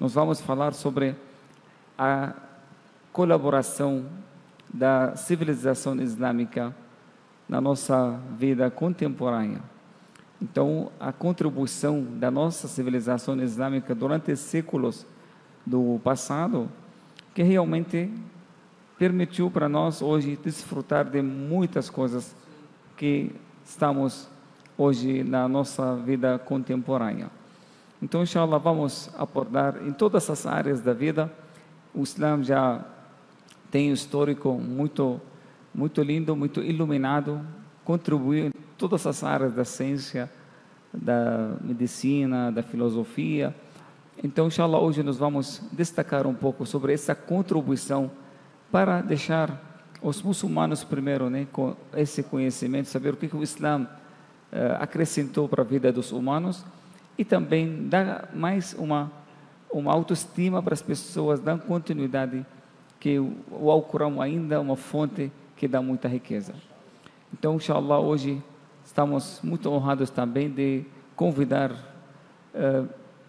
nós vamos falar sobre a colaboração da civilização islâmica na nossa vida contemporânea. Então, a contribuição da nossa civilização islâmica durante séculos do passado, que realmente permitiu para nós hoje desfrutar de muitas coisas que estamos hoje na nossa vida contemporânea. Então, inshallah, vamos abordar em todas as áreas da vida. O Islã já tem um histórico muito lindo, muito iluminado, contribuiu em todas as áreas da ciência, da medicina, da filosofia. Então, inshallah, hoje nós vamos destacar um pouco sobre essa contribuição para deixar os muçulmanos primeiro, né, com esse conhecimento, saber o que o Islã acrescentou para a vida dos humanos e também dar mais uma autoestima para as pessoas, dar continuidade, que o Alcorão ainda é uma fonte que dá muita riqueza. Então, inshallah, hoje estamos muito honrados também de convidar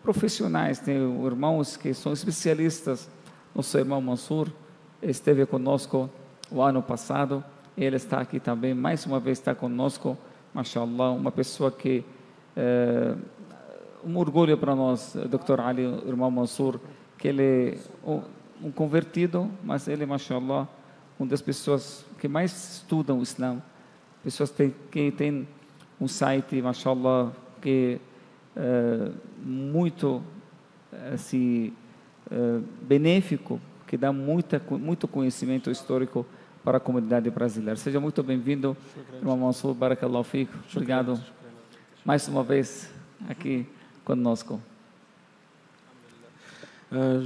profissionais, né, irmãos que são especialistas. Nosso irmão Mansur esteve conosco o ano passado, ele está aqui também, mais uma vez está conosco, mashallah, uma pessoa que um orgulho para nós, Dr. Ali, o irmão Mansur, que ele é um convertido, mas ele, mashallah, uma das pessoas que mais estudam o Islã, pessoas que tem um site, mashallah, que muito benéfico, que dá muito conhecimento histórico para a comunidade brasileira. Seja muito bem-vindo, irmão Mansur, barakallahu fiik. Obrigado mais uma vez aqui conosco.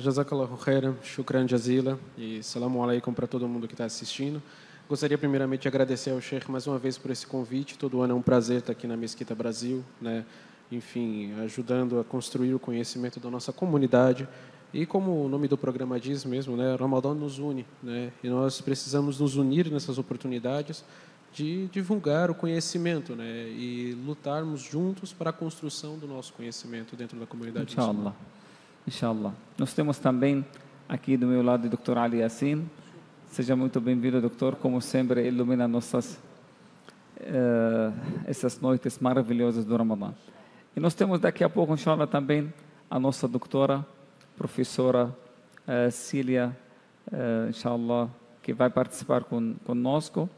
Jazakallahu khairan, shukran jazila e salamu alaikum para todo mundo que está assistindo. Gostaria primeiramente de agradecer ao Sheikh mais uma vez por esse convite. Todo ano é um prazer estar aqui na Mesquita Brasil, né? Enfim, ajudando a construir o conhecimento da nossa comunidade. E como o nome do programa diz mesmo, né, Ramadã nos une, né? E nós precisamos nos unir nessas oportunidades de divulgar o conhecimento, né? E lutarmos juntos para a construção do nosso conhecimento dentro da comunidade. Inshallah. Inshallah. Nós temos também aqui do meu lado o Dr. Ali Yassin. Seja muito bem-vindo, doutor. Como sempre, ilumina essas noites maravilhosas do Ramadã. E nós temos daqui a pouco, inshallah, também a nossa doutora, professora Cília, inshallah, que vai participar conosco.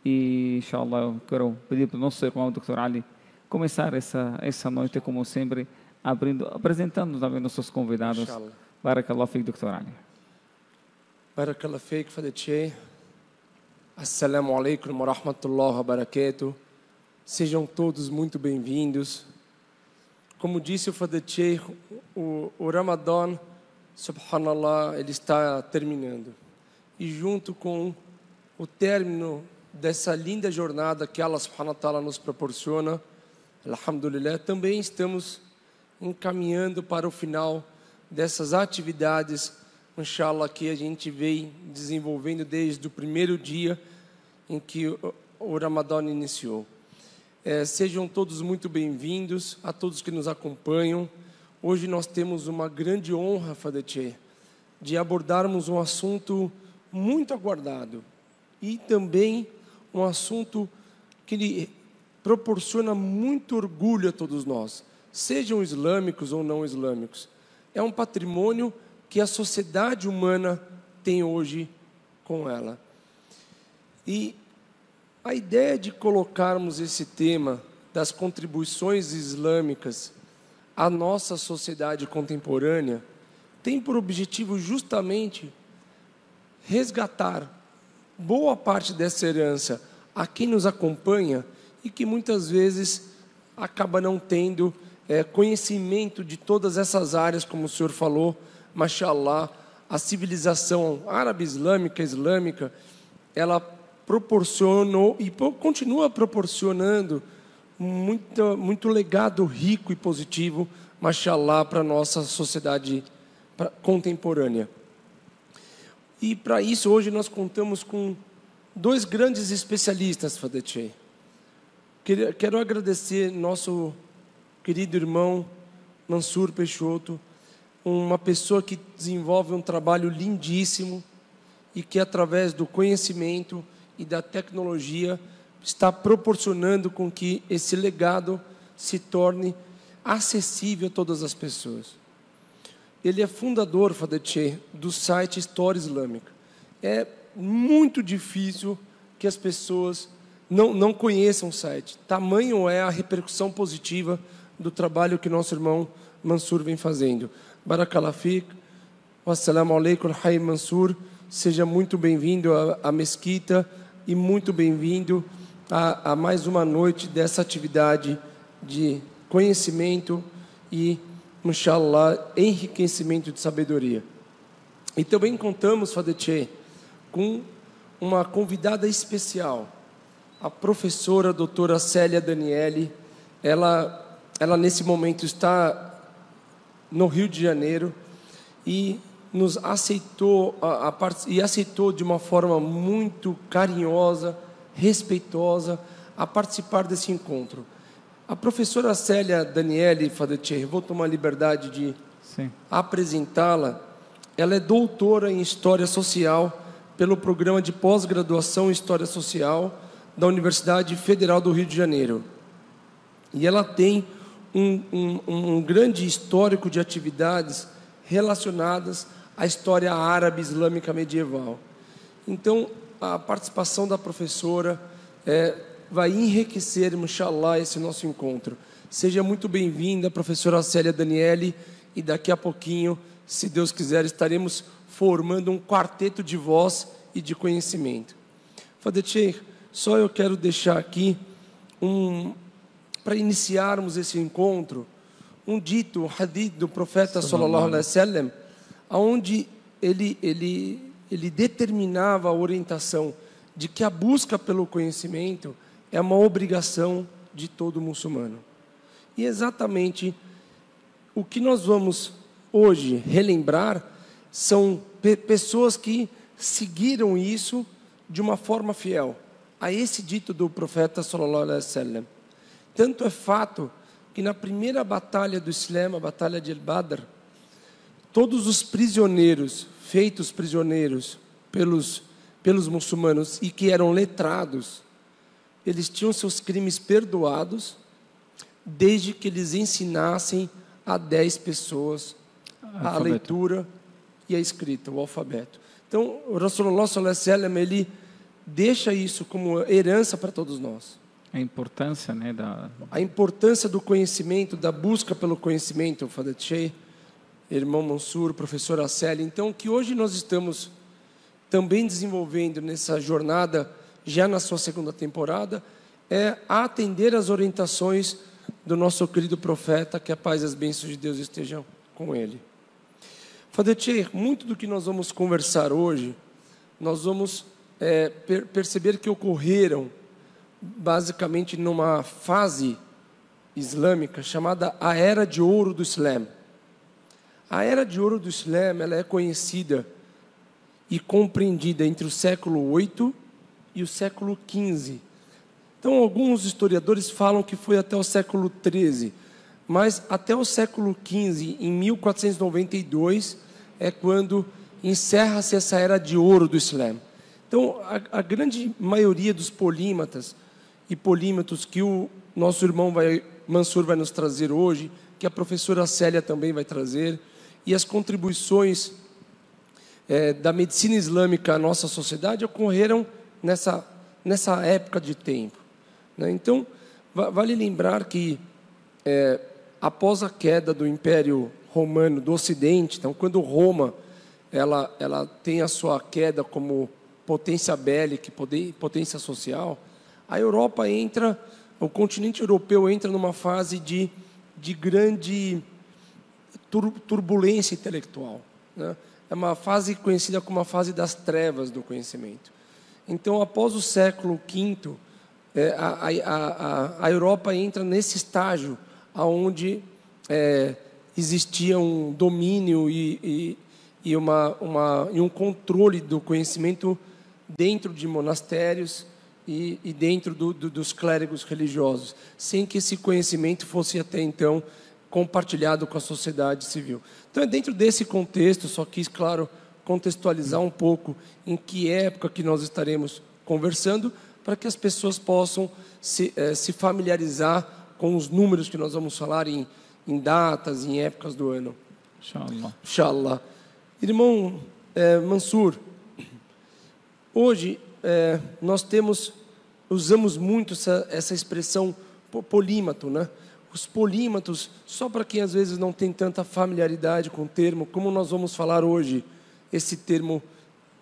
E, inshallah, eu quero pedir para o nosso irmão, Dr. Ali, começar essa noite, como sempre, apresentando também nossos convidados. Barakallahu fiik, Dr. Ali. Barakallahu fiik, Fadil Sheikh. Assalamu alaikum wa rahmatullahi wa barakatuh. Sejam todos muito bem-vindos. Como disse o Fadil Sheikh, o Ramadã, subhanallah, ele está terminando. E junto com o término dessa linda jornada que Allah subhanahu wa ta'ala nos proporciona, alhamdulillah, também estamos encaminhando para o final dessas atividades, inshallah, que a gente vem desenvolvendo desde o primeiro dia em que o Ramadã iniciou. Sejam todos muito bem-vindos, a todos que nos acompanham. Hoje nós temos uma grande honra, Fadil Sheikh, de abordarmos um assunto muito aguardado e também um assunto que lhe proporciona muito orgulho a todos nós, sejam islâmicos ou não islâmicos. É um patrimônio que a sociedade humana tem hoje com ela. E a ideia de colocarmos esse tema das contribuições islâmicas à nossa sociedade contemporânea tem por objetivo justamente resgatar boa parte dessa herança a quem nos acompanha e que muitas vezes acaba não tendo conhecimento de todas essas áreas, como o senhor falou, mashallah, a civilização árabe-islâmica, ela proporcionou e continua proporcionando muito legado rico e positivo, mashallah, para a nossa sociedade contemporânea. E para isso, hoje nós contamos com dois grandes especialistas, Fadil Sheikh. Quero agradecer nosso querido irmão Mansur Peixoto, uma pessoa que desenvolve um trabalho lindíssimo e que, através do conhecimento e da tecnologia, está proporcionando com que esse legado se torne acessível a todas as pessoas. Ele é fundador, Fadel Sheikh, do site História Islâmica. É muito difícil que as pessoas não conheçam o site. Tamanho é a repercussão positiva do trabalho que nosso irmão Mansur vem fazendo. Barakallahu Fik, wassalamu alaikum, Hay Mansur. Seja muito bem-vindo à mesquita e muito bem-vindo a mais uma noite dessa atividade de conhecimento e, inshallah, enriquecimento de sabedoria. E também contamos, Fadel Sheikh, com uma convidada especial, a professora doutora Célia Daniele. Ela nesse momento está no Rio de Janeiro e nos aceitou aceitou de uma forma muito carinhosa, respeitosa, a participar desse encontro. A professora Célia Daniele, Fadel Sheikh, vou tomar a liberdade de apresentá-la. Ela é doutora em História Social pelo programa de pós-graduação em História Social da Universidade Federal do Rio de Janeiro. E ela tem um grande histórico de atividades relacionadas à história árabe islâmica medieval. Então, a participação da professora vai enriquecer, inshallah, esse nosso encontro. Seja muito bem-vinda, professora Célia Daniele, e daqui a pouquinho, se Deus quiser, estaremos formando um quarteto de voz e de conhecimento. Fadel Sheikh, só eu quero deixar aqui, para iniciarmos esse encontro, um dito, um hadith do profeta sallallahu alaihi wasallam, onde ele determinava a orientação de que a busca pelo conhecimento é uma obrigação de todo muçulmano. E exatamente o que nós vamos hoje relembrar são pessoas que seguiram isso de uma forma fiel a esse dito do profeta sallallahu alaihi wasallam. Tanto é fato que na primeira batalha do Islã, a batalha de El-Badr, todos os prisioneiros, feitos prisioneiros pelos muçulmanos e que eram letrados, eles tinham seus crimes perdoados, desde que eles ensinassem a 10 pessoas a leitura e a escrita, o alfabeto. Então, o Rasulullah sallallahu alaihi wasallam, ele deixa isso como herança para todos nós. A importância, né, a importância do conhecimento, da busca pelo conhecimento, Fadel Sheikh, irmão Mansur, professora Célia. Então, o que hoje nós estamos também desenvolvendo nessa jornada, já na sua segunda temporada, é atender às orientações do nosso querido profeta, que a paz e as bênçãos de Deus estejam com ele. Fadel Sheikh, muito do que nós vamos conversar hoje, nós vamos perceber que ocorreram basicamente numa fase islâmica chamada a Era de Ouro do Islã. A Era de Ouro do Islã, ela é conhecida e compreendida entre o século 8 e o século 15. Então, alguns historiadores falam que foi até o século 13, mas até o século 15, em 1492, é quando encerra-se essa Era de Ouro do Islã. Então, a grande maioria dos polímatas e polímatos que o nosso irmão Mansur vai nos trazer hoje, que a professora Célia também vai trazer, e as contribuições da medicina islâmica à nossa sociedade ocorreram nessa época de tempo, né? Então, vale lembrar que após a queda do Império Romano do Ocidente, então, quando Roma ela tem a sua queda como potência bélica, potência social, a Europa o continente europeu entra numa fase de grande turbulência intelectual, né? É uma fase conhecida como a fase das trevas do conhecimento. Então, após o século V, a Europa entra nesse estágio onde existia um domínio e um controle do conhecimento dentro de monastérios e dentro dos clérigos religiosos, sem que esse conhecimento fosse até então compartilhado com a sociedade civil. Então, é dentro desse contexto, só quis, claro, contextualizar um pouco em que época que nós estaremos conversando, para que as pessoas possam se familiarizar com os números que nós vamos falar em datas, em épocas do ano. Inshallah. Inshallah. Irmão Mansur, hoje nós usamos muito essa expressão polímato, né? Os polímatos, só para quem às vezes não tem tanta familiaridade com o termo, como nós vamos falar hoje esse termo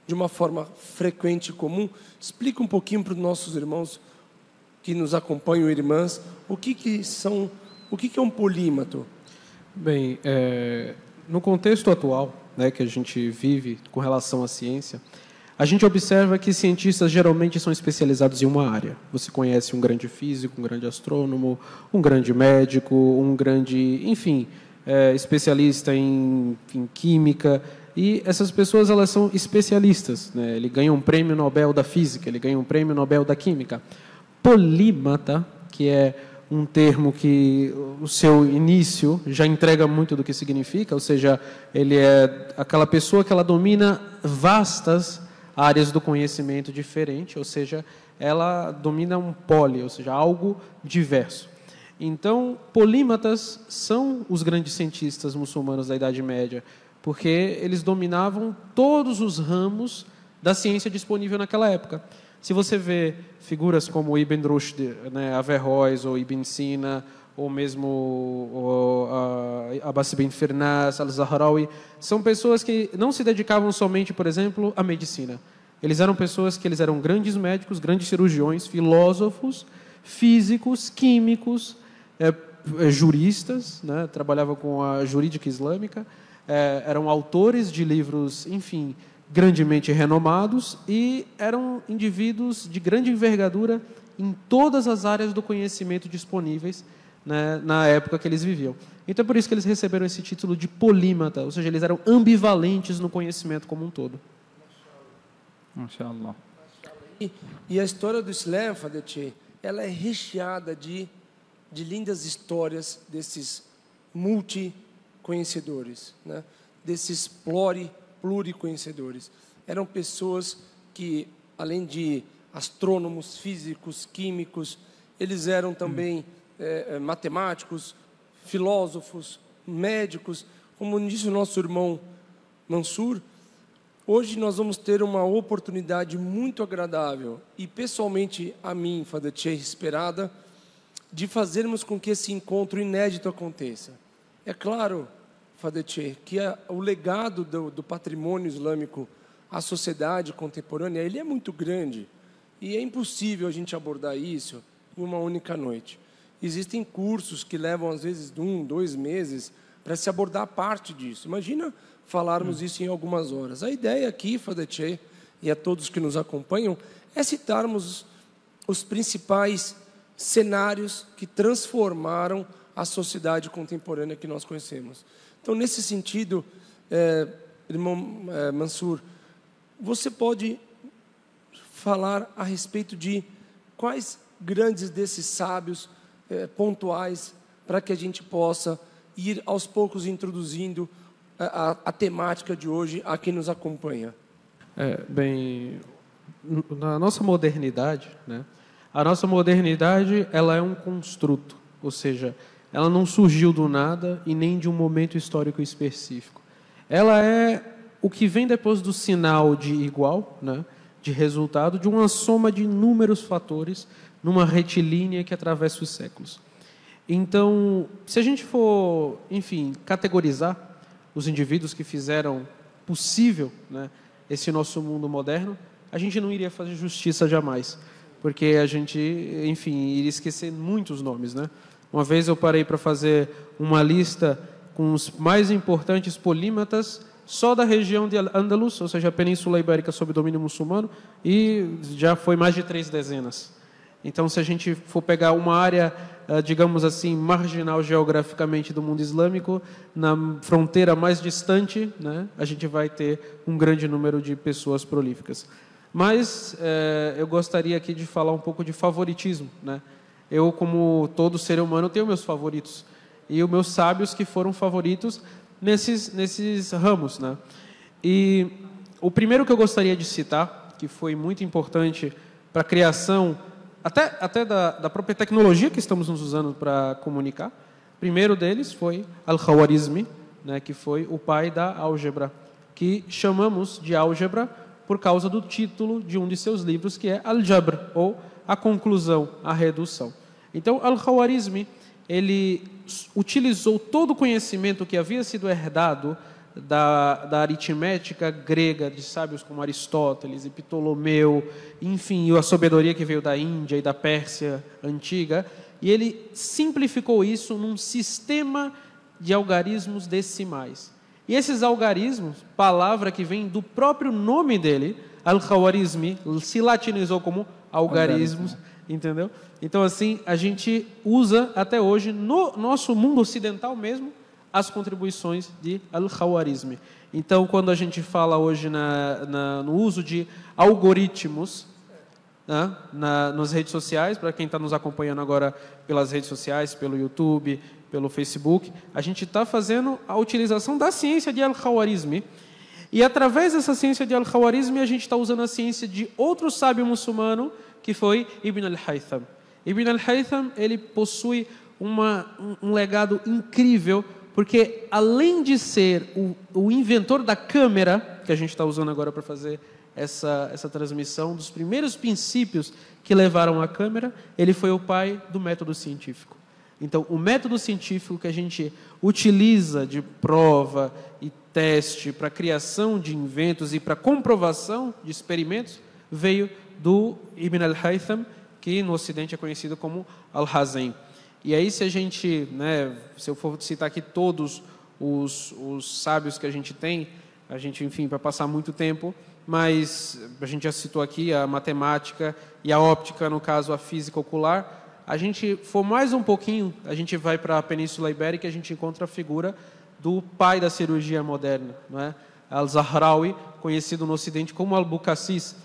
de uma forma frequente e comum, explica um pouquinho para os nossos irmãos que nos acompanham, irmãs, o que é um polímato? Bem, no contexto atual, né, que a gente vive com relação à ciência, a gente observa que cientistas geralmente são especializados em uma área. Você conhece um grande físico, um grande astrônomo, um grande médico, um grande, enfim, especialista em química. E essas pessoas, elas são especialistas, né? Ele ganha um prêmio Nobel da Física, ele ganha um prêmio Nobel da Química. Polímata, que é um termo que o seu início já entrega muito do que significa, ou seja, ele é aquela pessoa que ela domina vastas áreas do conhecimento diferente, ou seja, ela domina um poli, ou seja, algo diverso. Então, polímatas são os grandes cientistas muçulmanos da Idade Média, porque eles dominavam todos os ramos da ciência disponível naquela época. Se você vê figuras como Ibn Rushd, né, Averroes, ou Ibn Sina, ou mesmo Abbas ibn Firnas, Al-Zahrawi, são pessoas que não se dedicavam somente, por exemplo, à medicina. Eles eram pessoas que eram grandes médicos, grandes cirurgiões, filósofos, físicos, químicos, juristas, né, trabalhavam com a jurídica islâmica, eram autores de livros, enfim, grandemente renomados, e eram indivíduos de grande envergadura em todas as áreas do conhecimento disponíveis, né, na época que eles viviam. Então, é por isso que eles receberam esse título de polímata, ou seja, eles eram ambivalentes no conhecimento como um todo. Mashallah. E a história do Islã, Fadete, ela é recheada de lindas histórias desses multi-conhecedores, né? Desses pluriconhecedores. Eram pessoas que, além de astrônomos, físicos, químicos, eles eram também matemáticos, filósofos, médicos. Como disse o nosso irmão Mansur, hoje nós vamos ter uma oportunidade muito agradável e, pessoalmente, a mim, Fadete, esperada, de fazermos com que esse encontro inédito aconteça. É claro, Fadete, que o legado do patrimônio islâmico à sociedade contemporânea, ele é muito grande e é impossível a gente abordar isso em uma única noite. Existem cursos que levam, às vezes, 1, 2 meses para se abordar parte disso. Imagina falarmos isso em algumas horas. A ideia aqui, Fadete, e a todos que nos acompanham, é citarmos os principais cenários que transformaram a sociedade contemporânea que nós conhecemos. Então, nesse sentido, irmão Mansur, você pode falar a respeito de quais grandes desses sábios pontuais, para que a gente possa ir aos poucos introduzindo a temática de hoje a quem nos acompanha? Bem, na nossa modernidade, né, a nossa modernidade, ela é um construto, ou seja, ela não surgiu do nada e nem de um momento histórico específico. Ela é o que vem depois do sinal de igual, né, de resultado, de uma soma de inúmeros fatores numa retilínea que atravessa os séculos. Então, se a gente for, enfim, categorizar os indivíduos que fizeram possível, né, esse nosso mundo moderno, a gente não iria fazer justiça jamais, porque a gente, enfim, iria esquecer muitos nomes, né? Uma vez eu parei para fazer uma lista com os mais importantes polímatas só da região de Al-Andalus, ou seja, a Península Ibérica sob domínio muçulmano, e já foi mais de 3 dezenas. Então, se a gente for pegar uma área, digamos assim, marginal geograficamente do mundo islâmico, na fronteira mais distante, né, a gente vai ter um grande número de pessoas prolíficas. Mas eu gostaria aqui de falar um pouco de favoritismo, né? Eu, como todo ser humano, tenho meus favoritos. e os meus sábios que foram favoritos nesses ramos, né? E o primeiro que eu gostaria de citar, que foi muito importante para a criação, até da própria tecnologia que estamos nos usando para comunicar, o primeiro deles foi Al-Khawarizmi, né, que foi o pai da álgebra, que chamamos de álgebra por causa do título de um de seus livros, que é Al-Jabr, ou a conclusão, a redução. Então, Al-Khawarizmi, ele utilizou todo o conhecimento que havia sido herdado da aritmética grega, de sábios como Aristóteles e Ptolomeu, enfim, e a sabedoria que veio da Índia e da Pérsia antiga, e ele simplificou isso num sistema de algarismos decimais. E esses algarismos, palavra que vem do próprio nome dele, Al-Khawarizmi, se latinizou como algarismos, entendeu? Então, assim, a gente usa até hoje, no nosso mundo ocidental mesmo, as contribuições de Al-Khawarizmi. Então, quando a gente fala hoje no uso de algoritmos, né, nas redes sociais, para quem está nos acompanhando agora pelas redes sociais, pelo YouTube, pelo Facebook, a gente está fazendo a utilização da ciência de Al-Khawarizmi. E através dessa ciência de Al-Khawarizmi, a gente está usando a ciência de outro sábio muçulmano, que foi Ibn al-Haytham. Ibn al-Haytham, ele possui um legado incrível, porque além de ser o inventor da câmera, que a gente está usando agora para fazer essa transmissão, dos primeiros princípios que levaram à câmera, ele foi o pai do método científico. Então, o método científico que a gente utiliza de prova e teste para a criação de inventos e para comprovação de experimentos veio do Ibn al-Haytham, que no Ocidente é conhecido como Al-Hazem. E aí, se eu for citar aqui todos os sábios que a gente tem, enfim, vai passar muito tempo, mas a gente já citou aqui a matemática e a óptica, no caso a física ocular. A gente for mais um pouquinho, a gente vai para a Península Ibérica e a gente encontra a figura do pai da cirurgia moderna, não é? Al-Zahrawi, conhecido no Ocidente como Al-Bukassis.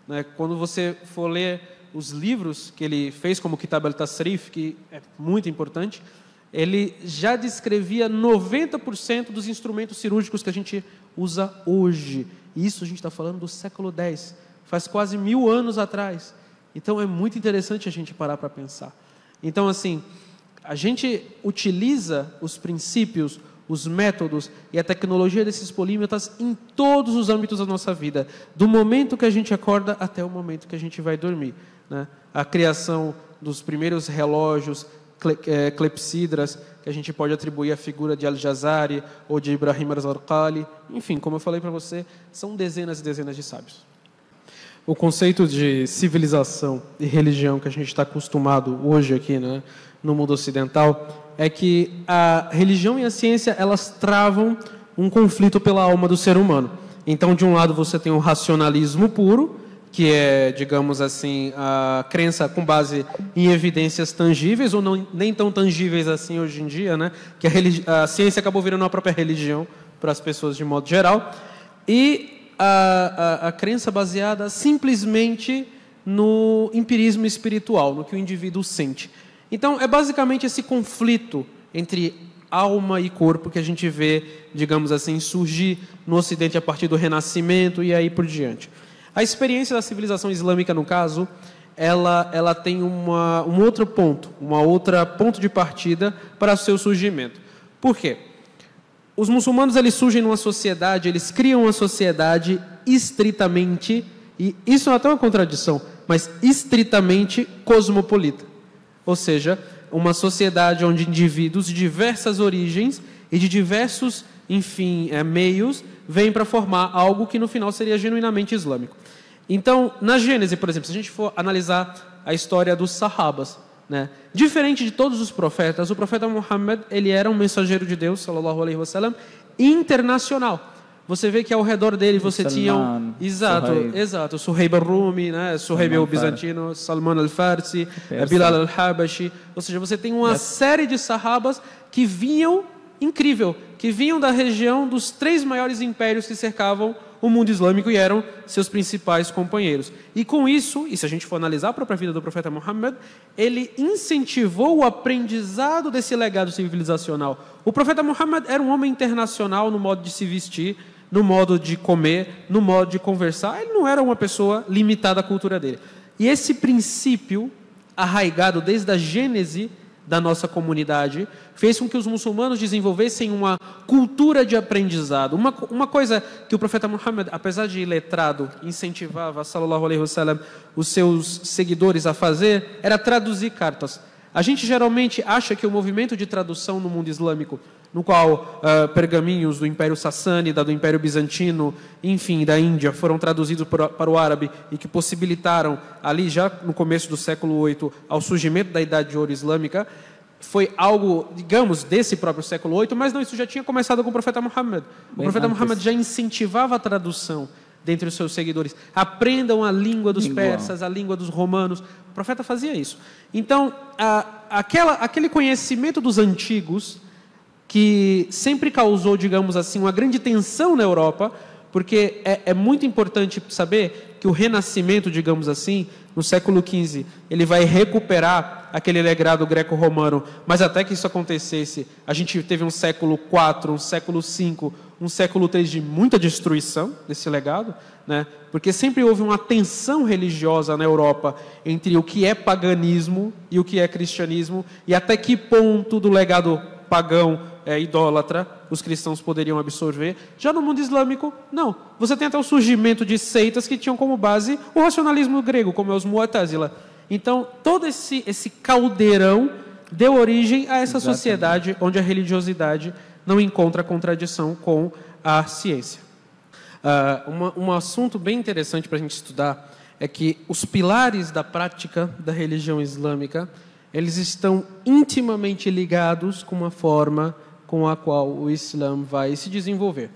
Né? Quando você for ler os livros que ele fez, como Kitab al-Tasrif, que é muito importante, ele já descrevia 90% dos instrumentos cirúrgicos que a gente usa hoje. E isso a gente está falando do século X, faz quase 1000 anos atrás. Então é muito interessante a gente parar para pensar. Então, assim, a gente utiliza os princípios, os métodos e a tecnologia desses polímetros em todos os âmbitos da nossa vida, do momento que a gente acorda até o momento que a gente vai dormir, né? A criação dos primeiros relógios, clepsidras, que a gente pode atribuir à figura de Al-Jazari ou de Ibrahim al-Zarqali. Enfim, como eu falei para você, são dezenas e dezenas de sábios. O conceito de civilização e religião que a gente está acostumado hoje aqui, né, no mundo ocidental, é que a religião e a ciência, elas travam um conflito pela alma do ser humano. Então, de um lado, você tem o racionalismo puro, que é, digamos assim, a crença com base em evidências tangíveis, ou não, nem tão tangíveis assim hoje em dia, né? Que a ciência acabou virando a própria religião para as pessoas de modo geral, e a crença baseada simplesmente no empirismo espiritual, no que o indivíduo sente. Então, é basicamente esse conflito entre alma e corpo que a gente vê, digamos assim, surgir no Ocidente a partir do Renascimento e aí por diante. A experiência da civilização islâmica, no caso, ela tem um outro ponto, uma outra ponto de partida para o seu surgimento. Por quê? Os muçulmanos, eles surgem numa sociedade, eles criam uma sociedade estritamente, e isso é até uma contradição, mas estritamente cosmopolita. Ou seja, uma sociedade onde indivíduos de diversas origens e de diversos, enfim, meios vêm para formar algo que no final seria genuinamente islâmico. Então, na Gênese, por exemplo, se a gente for analisar a história dos Sahabas, né? Diferente de todos os profetas, o profeta Muhammad, ele era um mensageiro de Deus, sallallahu alaihi wasallam, internacional. Você vê que ao redor dele você tinha exato, Suhaib al-Rumi, né? Suhaib al-Bizantino, Salman al-Farsi, Bilal al-Habashi. Ou seja, você tem uma série de sahabas que vinham incrível, que vinham da região dos 3 maiores impérios que cercavam o mundo islâmico e eram seus principais companheiros. E com isso, e se a gente for analisar a própria vida do profeta Muhammad, ele incentivou o aprendizado desse legado civilizacional. O profeta Muhammad era um homem internacional no modo de se vestir, no modo de comer, no modo de conversar. Ele não era uma pessoa limitada à cultura dele. E esse princípio, arraigado desde a gênese da nossa comunidade, fez com que os muçulmanos desenvolvessem uma cultura de aprendizado. Uma coisa que o profeta Muhammad, apesar de letrado, incentivava, sallallahu alaihi wasallam, os seus seguidores a fazer, era traduzir cartas. A gente geralmente acha que o movimento de tradução no mundo islâmico, no qual pergaminhos do Império Sassânida, do Império Bizantino, enfim, da Índia, foram traduzidos para o árabe e que possibilitaram, ali já no começo do século VIII, ao surgimento da Idade de Ouro Islâmica, foi algo, digamos, desse próprio século VIII, mas não, isso já tinha começado com o profeta Muhammad. O profeta Muhammad já incentivava a tradução dentre os seus seguidores. Aprendam a língua dos persas, a língua dos romanos. O profeta fazia isso. Então, aquele conhecimento dos antigos, que sempre causou, digamos assim, uma grande tensão na Europa, porque é muito importante saber que o Renascimento, digamos assim, no século XV, ele vai recuperar aquele legado greco-romano, mas até que isso acontecesse, a gente teve um século IV, um século V, um século III de muita destruição desse legado, né? Porque sempre houve uma tensão religiosa na Europa entre o que é paganismo e o que é cristianismo, e até que ponto do legado pagão, idólatra, os cristãos poderiam absorver. Já no mundo islâmico, não. Você tem até o surgimento de seitas que tinham como base o racionalismo grego, como é os Mu'tazila. Então, todo esse caldeirão deu origem a essa sociedade onde a religiosidade não encontra contradição com a ciência. Um assunto bem interessante para a gente estudar é que os pilares da prática da religião islâmica, eles estão intimamente ligados com uma forma com a qual o Islã vai se desenvolver.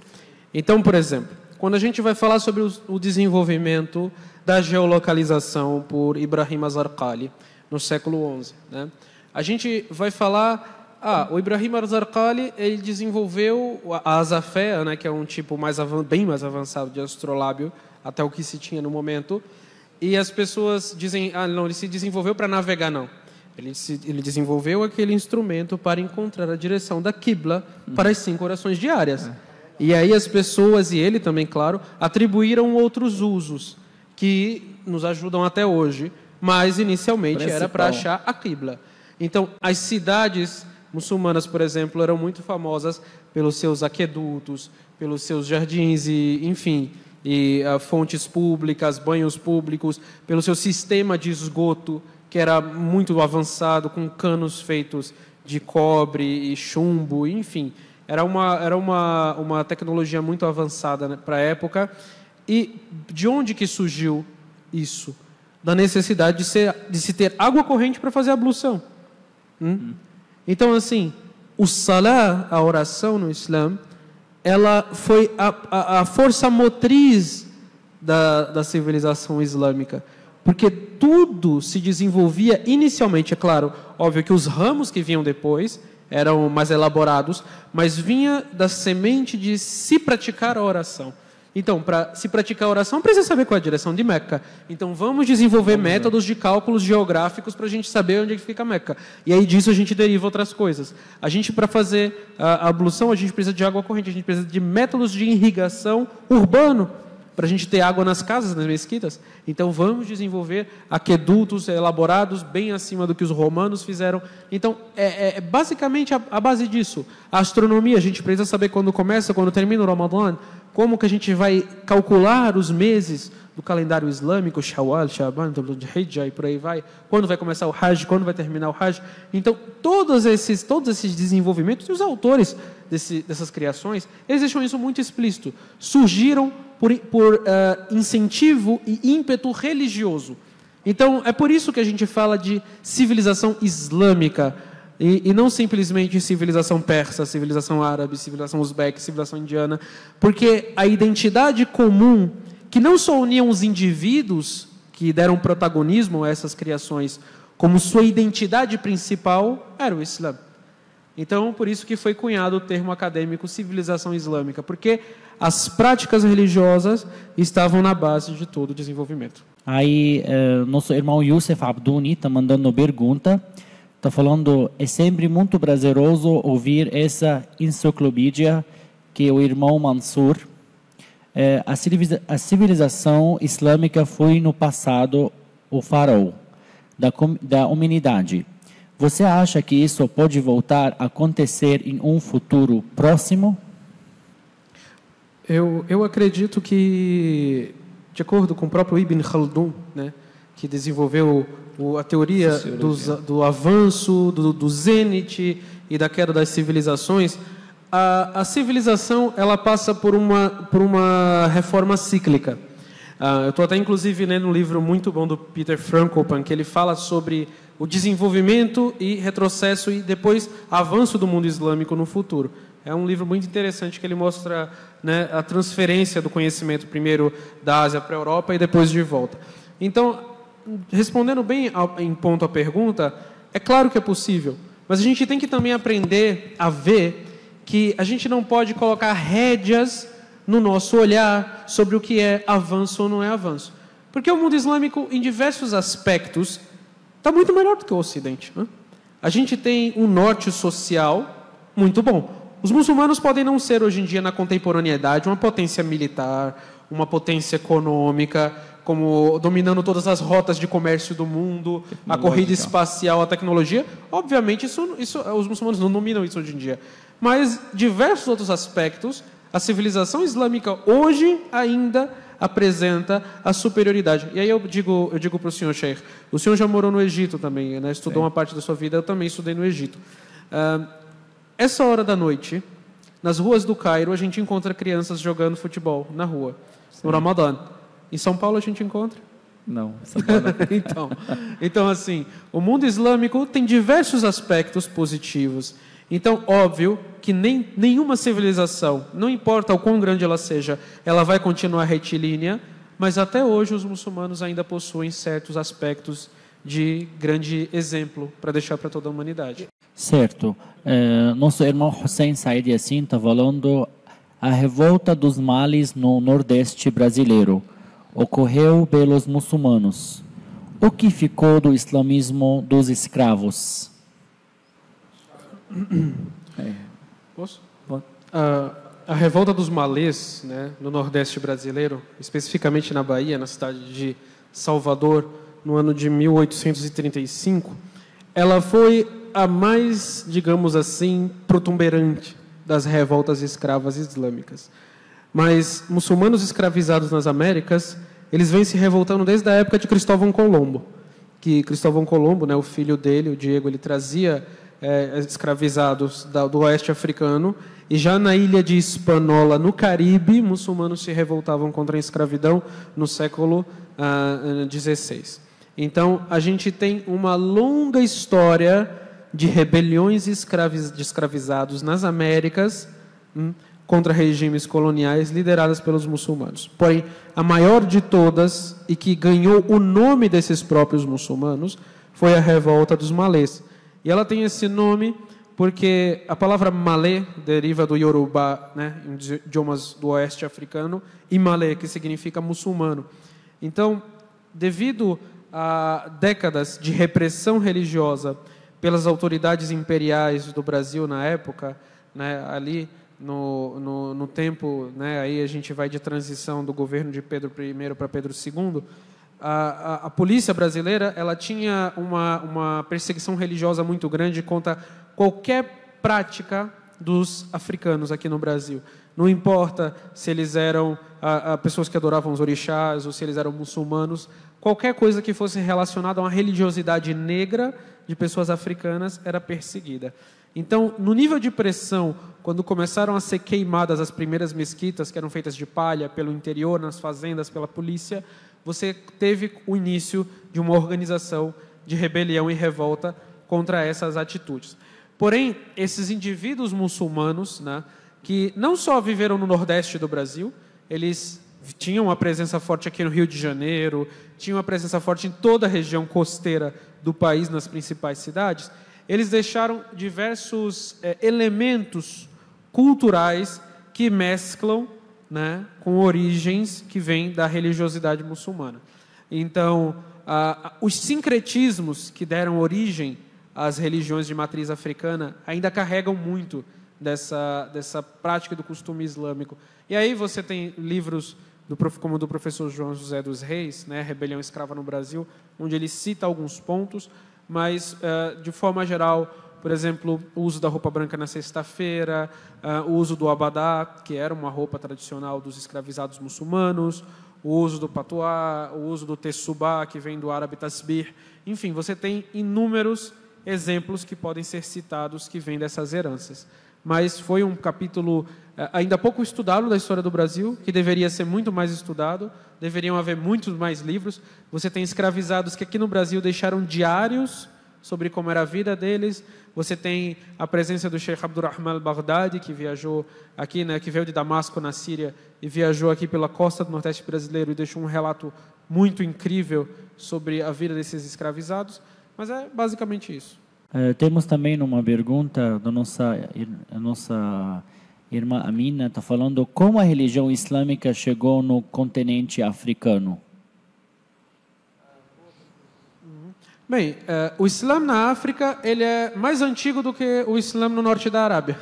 Então, por exemplo, quando a gente vai falar sobre o desenvolvimento da geolocalização por Ibrahim Az-Zarqali, no século XI, né? A gente vai falar, o Ibrahim Az-Zarqali, ele desenvolveu a azafea, né, que é um tipo bem mais avançado de astrolábio, até o que se tinha no momento, e as pessoas dizem, não, ele se desenvolveu para navegar, não. Ele desenvolveu aquele instrumento para encontrar a direção da Qibla para as 5 orações diárias. E aí as pessoas, e ele também, claro, atribuíram outros usos que nos ajudam até hoje, mas inicialmente era para achar a Qibla. Então, as cidades muçulmanas, por exemplo, eram muito famosas pelos seus aquedutos, pelos seus jardins e, enfim, fontes públicas, banhos públicos, pelo seu sistema de esgoto, que era muito avançado, com canos feitos de cobre e chumbo, enfim. Era uma tecnologia muito avançada, né, para a época. E de onde que surgiu isso? Da necessidade de se ter água corrente para fazer a ablução. Então, assim, o salah, a oração no Islã, ela foi a força motriz da civilização islâmica. Porque tudo se desenvolvia inicialmente, é claro, óbvio que os ramos que vinham depois eram mais elaborados, mas vinha da semente de se praticar a oração. Então, para se praticar a oração, precisa saber qual é a direção de Meca. Então, vamos desenvolver métodos de cálculos geográficos para a gente saber onde é que fica Meca. E aí disso a gente deriva outras coisas. A gente, para fazer a ablução, a gente precisa de água corrente, a gente precisa de métodos de irrigação urbano, para a gente ter água nas casas, nas mesquitas. Então, vamos desenvolver aquedutos elaborados bem acima do que os romanos fizeram. Então, basicamente a base disso. A astronomia, a gente precisa saber quando começa, quando termina o Ramadã, como que a gente vai calcular os meses do calendário islâmico, Shawwal, Shaban, Dhul-Hijjah e por aí vai. Quando vai começar o Hajj, quando vai terminar o Hajj. Então, todos esses desenvolvimentos, e os autores dessas criações, eles deixam isso muito explícito. Surgiram por incentivo e ímpeto religioso. Então, é por isso que a gente fala de civilização islâmica, e não simplesmente civilização persa, civilização árabe, civilização uzbeque, civilização indiana, porque a identidade comum, que não só uniam os indivíduos que deram protagonismo a essas criações, como sua identidade principal, era o Islã. Então, por isso que foi cunhado o termo acadêmico civilização islâmica, porque as práticas religiosas estavam na base de todo o desenvolvimento. Aí, nosso irmão Youssef Abduni está mandando pergunta. Está falando, é sempre muito prazeroso ouvir essa enciclopédia que o irmão Mansur. A civilização islâmica foi no passado o farol da humanidade. Você acha que isso pode voltar a acontecer em um futuro próximo? Eu acredito que, de acordo com o próprio Ibn Khaldun, né, que desenvolveu a teoria do avanço, do zênite e da queda das civilizações, a civilização ela passa por uma reforma cíclica. Eu estou até, inclusive, lendo um livro muito bom do Peter Frankopan, que ele fala sobre o desenvolvimento e retrocesso e depois avanço do mundo islâmico no futuro. É um livro muito interessante que ele mostra, né, a transferência do conhecimento primeiro da Ásia para a Europa e depois de volta. Então, respondendo bem em ponto a pergunta, é claro que é possível, mas a gente tem que também aprender a ver que a gente não pode colocar rédeas no nosso olhar sobre o que é avanço ou não é avanço. Porque o mundo islâmico, em diversos aspectos, está muito melhor do que o Ocidente, né? A gente tem um norte social muito bom. Os muçulmanos podem não ser, hoje em dia, na contemporaneidade, uma potência militar, uma potência econômica, como dominando todas as rotas de comércio do mundo, a corrida espacial, a tecnologia. Obviamente, os muçulmanos não dominam isso hoje em dia. Mas diversos outros aspectos, a civilização islâmica hoje ainda apresenta a superioridade. E aí eu digo para o senhor Sheikh, o senhor já morou no Egito também, né? Estudou uma parte da sua vida, eu também estudei no Egito. Essa hora da noite, nas ruas do Cairo, a gente encontra crianças jogando futebol na rua, no Ramadã. Em São Paulo a gente encontra? Não, São Paulo não. Então, assim, o mundo islâmico tem diversos aspectos positivos. Então, óbvio que nenhuma civilização, não importa o quão grande ela seja, ela vai continuar retilínea, mas até hoje os muçulmanos ainda possuem certos aspectos de grande exemplo para deixar para toda a humanidade. Certo. Nosso irmão Hussein Said Yassin está falando a revolta dos males no Nordeste brasileiro ocorreu pelos muçulmanos. O que ficou do islamismo dos escravos? Posso? A revolta dos malês, né, no Nordeste brasileiro, especificamente na Bahia, na cidade de Salvador, no ano de 1835, ela foi a mais, digamos assim, protuberante das revoltas escravas islâmicas. Mas muçulmanos escravizados nas Américas, eles vêm se revoltando desde a época de Cristóvão Colombo. Que Cristóvão Colombo, né, o filho dele, o Diego, ele trazia escravizados do oeste africano, e já na ilha de Hispaniola, no Caribe, muçulmanos se revoltavam contra a escravidão no século XVI. Então, a gente tem uma longa história de rebeliões de escravizados nas Américas contra regimes coloniais lideradas pelos muçulmanos. Porém, a maior de todas, e que ganhou o nome desses próprios muçulmanos, foi a revolta dos malês. E ela tem esse nome porque a palavra malê deriva do Yorubá, né, em idiomas do oeste africano, e malê, que significa muçulmano. Então, devido a décadas de repressão religiosa pelas autoridades imperiais do Brasil na época, né, ali no tempo, né, aí a gente vai de transição do governo de Pedro I para Pedro II, a polícia brasileira ela tinha uma perseguição religiosa muito grande contra qualquer prática dos africanos aqui no Brasil. Não importa se eles eram pessoas que adoravam os orixás ou se eles eram muçulmanos, qualquer coisa que fosse relacionada a uma religiosidade negra de pessoas africanas era perseguida. Então, no nível de pressão, quando começaram a ser queimadas as primeiras mesquitas, que eram feitas de palha pelo interior, nas fazendas, pela polícia, você teve o início de uma organização de rebelião e revolta contra essas atitudes. Porém, esses indivíduos muçulmanos, né, que não só viveram no Nordeste do Brasil, eles tinham uma presença forte aqui no Rio de Janeiro, tinham uma presença forte em toda a região costeira do país, nas principais cidades, eles deixaram diversos elementos culturais que mesclam, né, com origens que vêm da religiosidade muçulmana. Então, os sincretismos que deram origem às religiões de matriz africana ainda carregam muito dessa prática do costume islâmico. E aí você tem livros como o do professor João José dos Reis, né, Rebelião Escrava no Brasil, onde ele cita alguns pontos, mas, de forma geral, por exemplo, o uso da roupa branca na sexta-feira, o uso do abadá, que era uma roupa tradicional dos escravizados muçulmanos, o uso do patuá, o uso do tessubá, que vem do árabe tasbih. Enfim, você tem inúmeros exemplos que podem ser citados que vêm dessas heranças. Mas foi um capítulo ainda pouco estudado da história do Brasil, que deveria ser muito mais estudado, deveriam haver muitos mais livros. Você tem escravizados que aqui no Brasil deixaram diários sobre como era a vida deles. Você tem a presença do Sheikh Abdurrahman al-Baghdadi, que viajou aqui, né, que veio de Damasco, na Síria, e viajou aqui pela costa do Nordeste brasileiro e deixou um relato muito incrível sobre a vida desses escravizados. Mas é basicamente isso. Temos também uma pergunta da nossa irmã Amina, está falando como a religião islâmica chegou no continente africano. Bem, o Islã na África ele é mais antigo do que o Islã no norte da Arábia.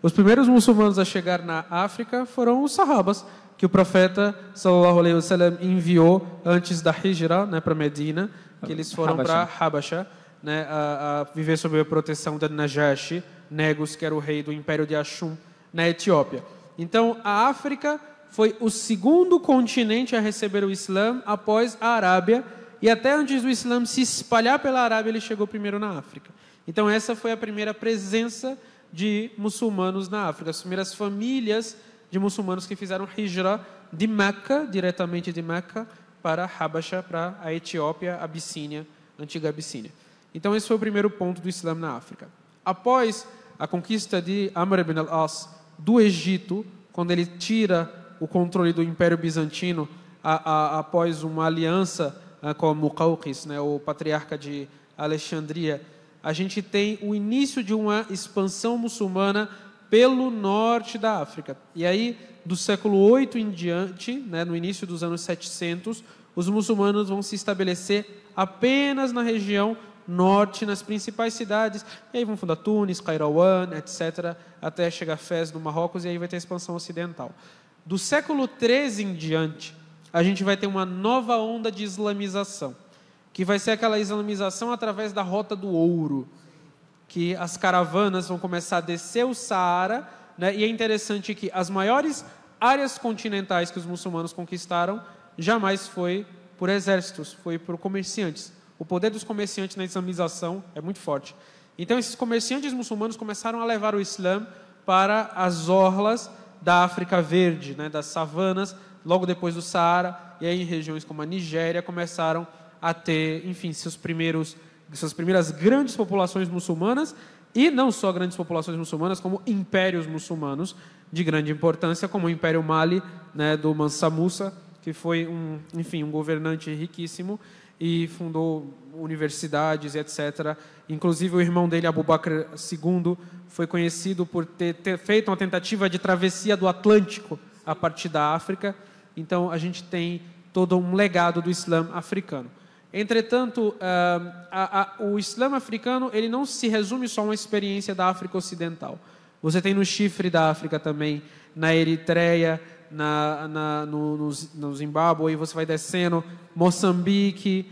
Os primeiros muçulmanos a chegar na África foram os Sahabas, que o profeta sallallahu alaihi wasallam enviou antes da Hijra, né, para Medina, que eles foram para Habasha, né, a viver sob a proteção da Najashi, Negus, que era o rei do Império de Ashum, na Etiópia. Então, a África foi o segundo continente a receber o Islã após a Arábia, e até antes do Islã se espalhar pela Arábia, ele chegou primeiro na África. Então, essa foi a primeira presença de muçulmanos na África, as primeiras famílias de muçulmanos que fizeram Hijra de Meca, diretamente de Meca, para Habasha, para a Etiópia, Abissínia, antiga Abissínia. Então, esse foi o primeiro ponto do Islã na África. Após a conquista de Amr ibn al-As do Egito, quando ele tira o controle do Império Bizantino, após uma aliança com Muqawqis, né, o patriarca de Alexandria, a gente tem o início de uma expansão muçulmana pelo norte da África. E aí, do século 8 em diante, né, no início dos anos 700, os muçulmanos vão se estabelecer apenas na região norte, nas principais cidades, e aí vão fundar Tunis, Kairouan, etc., até chegar a Fez, no Marrocos, e aí vai ter a expansão ocidental. Do século 13 em diante, a gente vai ter uma nova onda de islamização, que vai ser aquela islamização através da Rota do Ouro, que as caravanas vão começar a descer o Saara, né? E é interessante que as maiores áreas continentais que os muçulmanos conquistaram jamais foi por exércitos, foi por comerciantes. O poder dos comerciantes na islamização é muito forte. Então, esses comerciantes muçulmanos começaram a levar o Islã para as orlas da África Verde, né, das savanas, logo depois do Saara, e aí em regiões como a Nigéria começaram a ter, enfim, suas primeiras grandes populações muçulmanas, e não só grandes populações muçulmanas, como impérios muçulmanos de grande importância, como o Império Mali, né, do Mansa Musa, que foi um governante riquíssimo e fundou universidades, etc. Inclusive, o irmão dele, Abu Bakr II, foi conhecido por ter feito uma tentativa de travessia do Atlântico a partir da África. Então, a gente tem todo um legado do Islã africano. Entretanto, o Islã africano ele não se resume só a uma experiência da África Ocidental. Você tem no chifre da África também, na Eritreia, no Zimbábue, você vai descendo, Moçambique,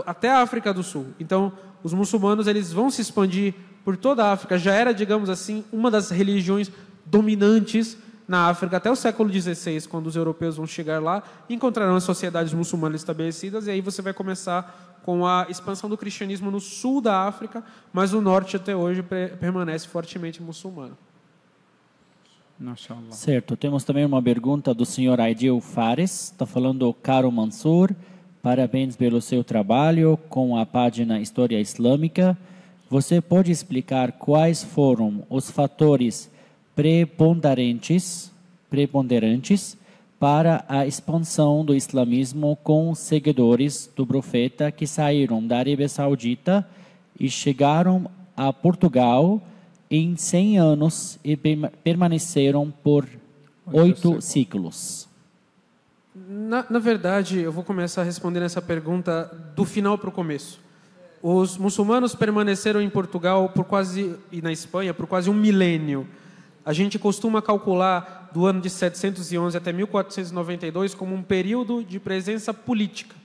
até a África do Sul. Então, os muçulmanos eles vão se expandir por toda a África. Já era, digamos assim, uma das religiões dominantes na África até o século XVI, quando os europeus vão chegar lá, encontrarão as sociedades muçulmanas estabelecidas, e aí você vai começar com a expansão do cristianismo no sul da África, mas o norte até hoje permanece fortemente muçulmano. Certo, temos também uma pergunta do senhor Aidil Fares, está falando: caro Mansur, parabéns pelo seu trabalho com a página História Islâmica. Você pode explicar quais foram os fatores preponderantes para a expansão do islamismo com seguidores do profeta que saíram da Arábia Saudita e chegaram a Portugal em 100 anos e permaneceram por 8 séculos? Na verdade, eu vou começar respondendo essa pergunta do final para o começo. Os muçulmanos permaneceram em Portugal e na Espanha por quase 1 milênio. A gente costuma calcular do ano de 711 até 1492 como um período de presença política,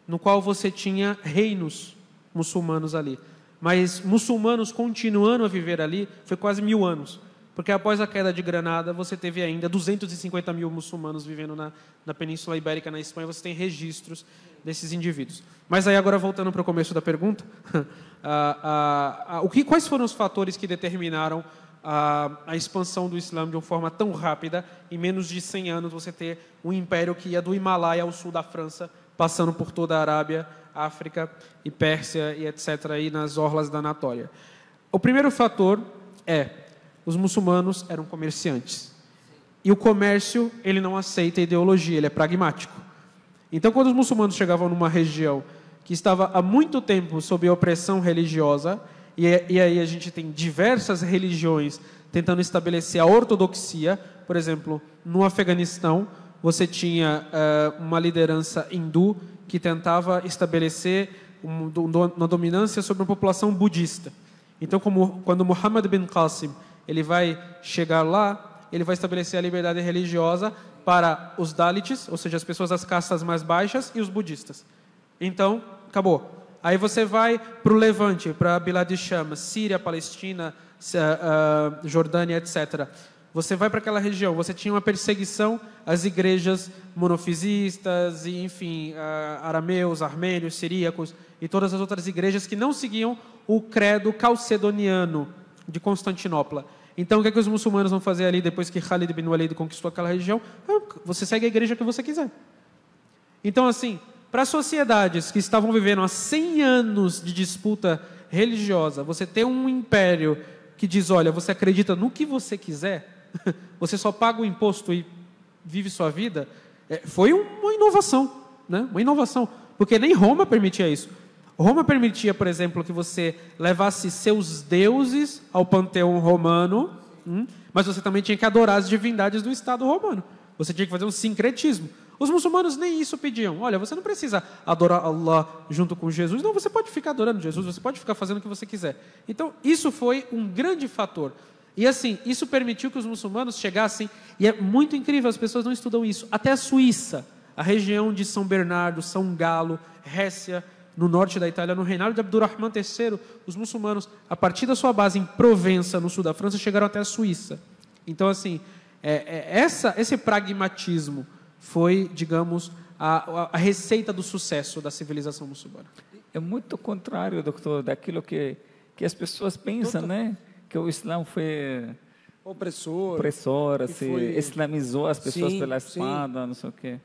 no qual você tinha reinos muçulmanos ali. Mas muçulmanos continuando a viver ali foi quase 1000 anos. Porque após a queda de Granada, você teve ainda 250 mil muçulmanos vivendo na Península Ibérica, na Espanha. Você tem registros desses indivíduos. Mas aí agora, voltando para o começo da pergunta, quais foram os fatores que determinaram a expansão do Islã de uma forma tão rápida? Em menos de 100 anos, você ter um império que ia do Himalaia ao sul da França, passando por toda a Arábia, África e Pérsia e etc., aí nas orlas da Anatólia. O primeiro fator os muçulmanos eram comerciantes. E o comércio, ele não aceita ideologia, ele é pragmático. Então, quando os muçulmanos chegavam numa região que estava há muito tempo sob opressão religiosa, e aí a gente tem diversas religiões tentando estabelecer a ortodoxia. Por exemplo, no Afeganistão, você tinha uma liderança hindu que tentava estabelecer uma dominância sobre a população budista. Então, quando Muhammad bin Qasim ele vai chegar lá, ele vai estabelecer a liberdade religiosa para os Dalits, ou seja, as pessoas das castas mais baixas, e os budistas. Então, acabou. Aí você vai para o Levante, para Bilad Sham, Síria, Palestina, Jordânia, etc. Você vai para aquela região, você tinha uma perseguição às igrejas monofisistas, e, enfim, arameus, armênios, siríacos, e todas as outras igrejas que não seguiam o credo calcedoniano de Constantinopla. Então, o que é que os muçulmanos vão fazer ali depois que Khalid bin Walid conquistou aquela região? Você segue a igreja que você quiser. Então, assim, para sociedades que estavam vivendo há 100 anos de disputa religiosa, você ter um império que diz, olha, você acredita no que você quiser, você só paga o imposto e vive sua vida, foi uma inovação, né? Uma inovação, porque nem Roma permitia isso. Roma permitia, por exemplo, que você levasse seus deuses ao panteão romano, mas você também tinha que adorar as divindades do Estado romano. Você tinha que fazer um sincretismo. Os muçulmanos nem isso pediam. Olha, você não precisa adorar Allah junto com Jesus. Não, você pode ficar adorando Jesus, você pode ficar fazendo o que você quiser. Então, isso foi um grande fator. E assim, isso permitiu que os muçulmanos chegassem, e é muito incrível, as pessoas não estudam isso, até a Suíça, a região de São Bernardo, São Galo, Récia, no norte da Itália, no reinado de Abdurrahman III, os muçulmanos, a partir da sua base em Provença, no sul da França, chegaram até a Suíça. Então, assim, esse pragmatismo foi, digamos, a receita do sucesso da civilização muçulmana. É muito contrário, doutor, daquilo que as pessoas pensam, né? Que o Islã foi opressor, assim, islamizou as pessoas pela espada, não sei o quê.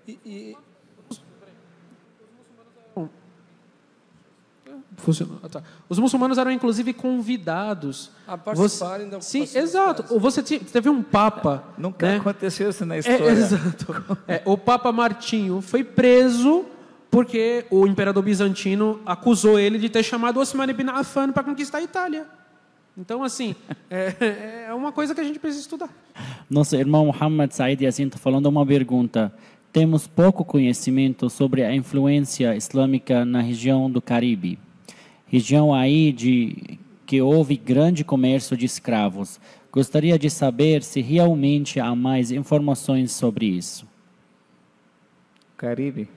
Os muçulmanos eram inclusive convidados a participarem da Sim, exato. Você teve um papa. Nunca aconteceu isso na história. Exato. O Papa Martinho foi preso porque o imperador bizantino acusou ele de ter chamado Osman ibn Affan para conquistar a Itália. Então, assim, é uma coisa que a gente precisa estudar. Nosso irmão Muhammad Said Yassin está falando uma pergunta. Temos pouco conhecimento sobre a influência islâmica na região do Caribe. Região aí que houve grande comércio de escravos. Gostaria de saber se realmente há mais informações sobre isso. Caribe?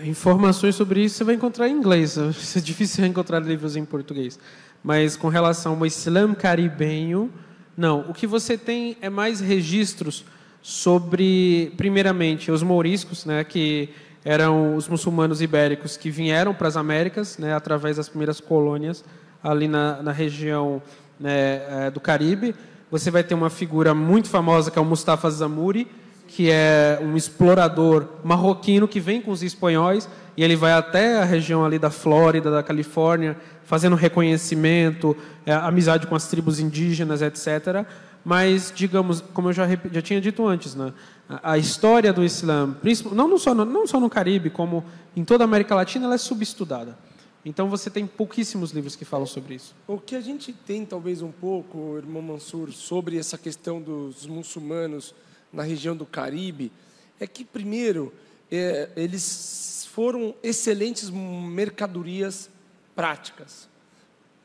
Informações sobre isso você vai encontrar em inglês. É difícil encontrar livros em português. Mas com relação ao Islã caribenho, não. O que você tem é mais registros sobre, primeiramente, os mouriscos, né, que eram os muçulmanos ibéricos que vieram para as Américas, né, através das primeiras colônias ali na região, né, do Caribe. Você vai ter uma figura muito famosa que é o Mustafa Zamuri, que é um explorador marroquino que vem com os espanhóis e ele vai até a região ali da Flórida, da Califórnia, fazendo reconhecimento, amizade com as tribos indígenas, etc. Mas, digamos, como eu já tinha dito antes, né, a história do Islã, não só no Caribe, como em toda a América Latina, ela é subestudada. Então você tem pouquíssimos livros que falam sobre isso. O que a gente tem, talvez um pouco, irmão Mansur, sobre essa questão dos muçulmanos na região do Caribe, é que, primeiro, eles foram excelentes mercadorias práticas.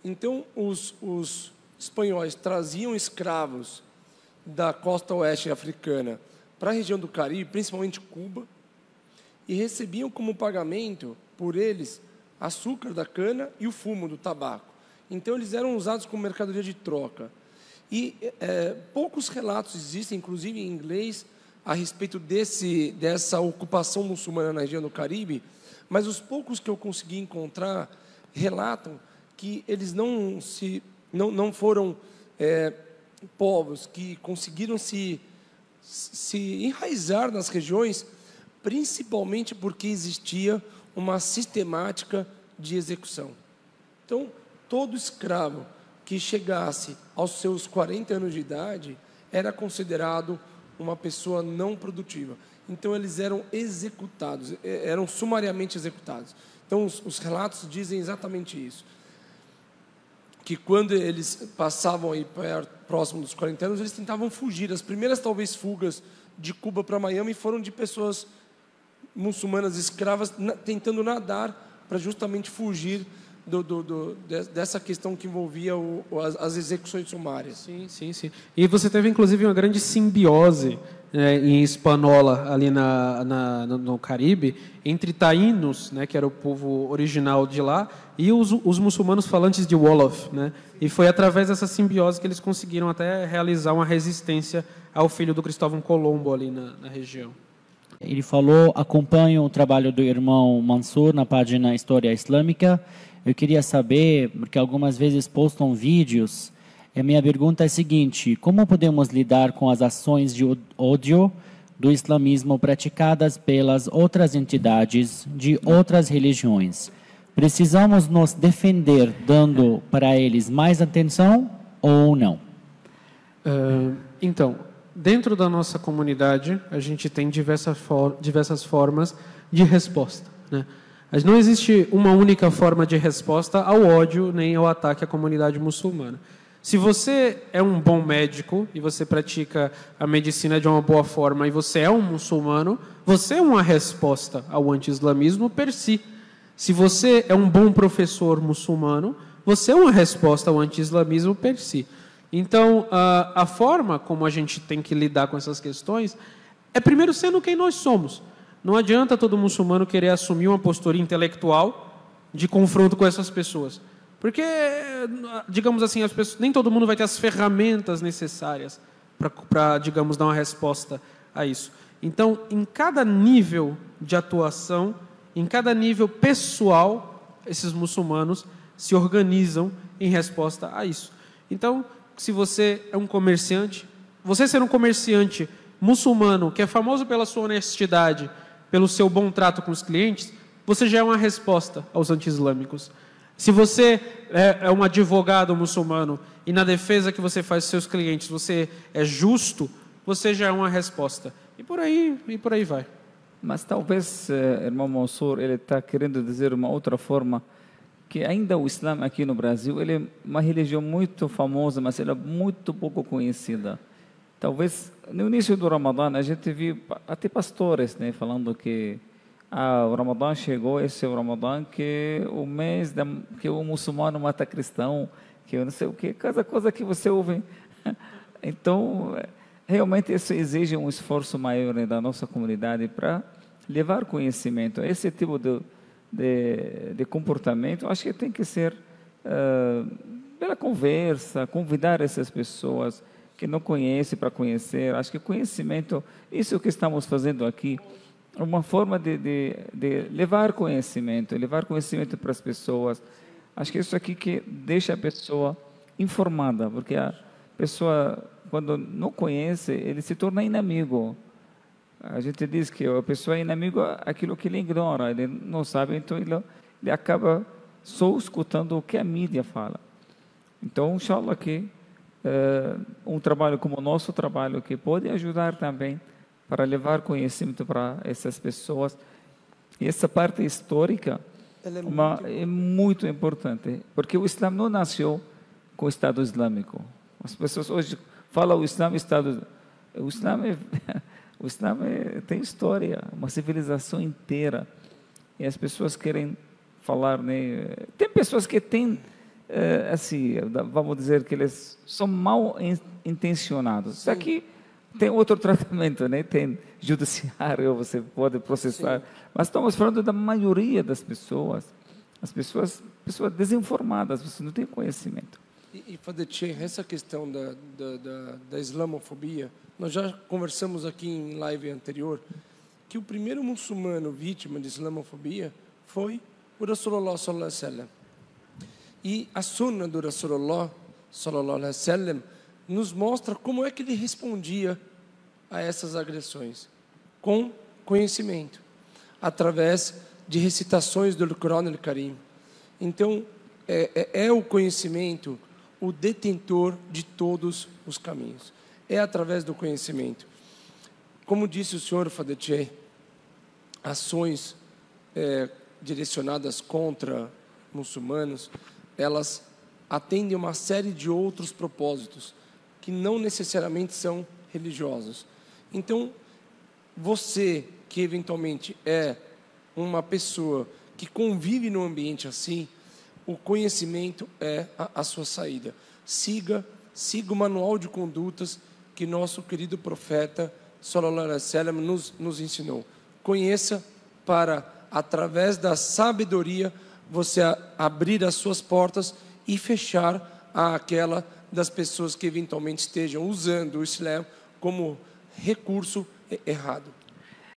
Então, os espanhóis traziam escravos da costa oeste africana para a região do Caribe, principalmente Cuba, e recebiam como pagamento por eles açúcar da cana e o fumo do tabaco. Então, eles eram usados como mercadoria de troca. E poucos relatos existem, inclusive em inglês, a respeito dessa ocupação muçulmana na região do Caribe, mas os poucos que eu consegui encontrar relatam que eles não foram povos que conseguiram se enraizar nas regiões, principalmente porque existia uma sistemática de execução. Então, todo escravo que chegasse aos seus 40 anos de idade era considerado uma pessoa não produtiva. Então, eles eram executados, eram sumariamente executados. Então, os relatos dizem exatamente isso. Que quando eles passavam aí próximo dos 40 anos, eles tentavam fugir. As primeiras, talvez, fugas de Cuba para Miami foram de pessoas muçulmanas escravas tentando nadar para justamente fugir dessa questão que envolvia as execuções sumárias. Sim. E você teve, inclusive, uma grande simbiose em Hispaniola, ali no Caribe, entre taínos, né, que era o povo original de lá, e os muçulmanos falantes de Wolof, né? E foi através dessa simbiose que eles conseguiram até realizar uma resistência ao filho do Cristóvão Colombo ali na região. Ele falou, acompanho o trabalho do irmão Mansur na página História Islâmica. Eu queria saber, porque algumas vezes postam vídeos, e a minha pergunta é a seguinte: como podemos lidar com as ações de ódio do islamismo praticadas pelas outras entidades de outras religiões? Precisamos nos defender dando para eles mais atenção ou não? Então, dentro da nossa comunidade, a gente tem diversas formas de resposta, né? Mas não existe uma única forma de resposta ao ódio nem ao ataque à comunidade muçulmana. Se você é um bom médico e você pratica a medicina de uma boa forma e você é um muçulmano, você é uma resposta ao anti-islamismo per si. Se você é um bom professor muçulmano, você é uma resposta ao anti-islamismo per si. Então, a forma como a gente tem que lidar com essas questões é primeiro sendo quem nós somos. Não adianta todo muçulmano querer assumir uma postura intelectual de confronto com essas pessoas. Porque, digamos assim, nem todo mundo vai ter as ferramentas necessárias para, digamos, dar uma resposta a isso. Então, em cada nível de atuação, em cada nível pessoal, esses muçulmanos se organizam em resposta a isso. Então, se você é um comerciante, você ser um comerciante muçulmano, que é famoso pela sua honestidade, pelo seu bom trato com os clientes, você já é uma resposta aos anti-islâmicos. Se você é um advogado muçulmano e na defesa que você faz dos seus clientes você é justo, você já é uma resposta. E por aí vai. Mas talvez, irmão Mansur, ele está querendo dizer uma outra forma, que ainda o Islã aqui no Brasil, ele é uma religião muito famosa, mas ela é muito pouco conhecida. Talvez, no início do Ramadã, a gente viu até pastores, né, falando que o Ramadã chegou, esse é o Ramadã, que o mês que o muçulmano mata cristão, que eu não sei o que, cada coisa que você ouve. Então, realmente isso exige um esforço maior, né, da nossa comunidade para levar conhecimento. Esse tipo de comportamento, acho que tem que ser pela conversa, convidar essas pessoas que não conhecem para conhecer. Acho que conhecimento, isso que estamos fazendo aqui, é uma forma de levar conhecimento para as pessoas. Acho que isso aqui que deixa a pessoa informada, porque a pessoa, quando não conhece, ele se torna inimigo. A gente diz que a pessoa é inimigo aquilo que ele ignora, ele não sabe, então ele acaba só escutando o que a mídia fala. Então, inshallah, que um trabalho como o nosso trabalho, que pode ajudar também para levar conhecimento para essas pessoas. E essa parte histórica, ela é é muito importante, porque o Islã não nasceu com o Estado Islâmico. As pessoas hoje falam o Islã, o Islã tem história, uma civilização inteira. E as pessoas querem falar, né? Tem pessoas que têm, assim, vamos dizer que eles são mal intencionados. Isso aqui tem outro tratamento, né? Tem judiciário, você pode processar. Sim. Mas estamos falando da maioria das pessoas. As pessoas desinformadas, você não tem conhecimento. E Fadetche, essa questão da islamofobia, nós já conversamos aqui em live anterior, que o primeiro muçulmano vítima de islamofobia foi o Rasulullah sallallahu alaihi wasallam. E a sunna do Rasulullah sallallahu alaihi wasallam nos mostra como é que ele respondia a essas agressões, com conhecimento, através de recitações do Corão al-Karim. Então, é o conhecimento o detentor de todos os caminhos. É através do conhecimento. Como disse o senhor Fadetche, ações direcionadas contra muçulmanos, elas atendem uma série de outros propósitos que não necessariamente são religiosos. Então, você que eventualmente é uma pessoa que convive num ambiente assim, o conhecimento é a sua saída. Siga o manual de condutas que nosso querido profeta sallallahu alaihi wasallam nos ensinou. Conheça para, através da sabedoria, você abrir as suas portas e fechar aquela das pessoas que eventualmente estejam usando o Islã como recurso errado.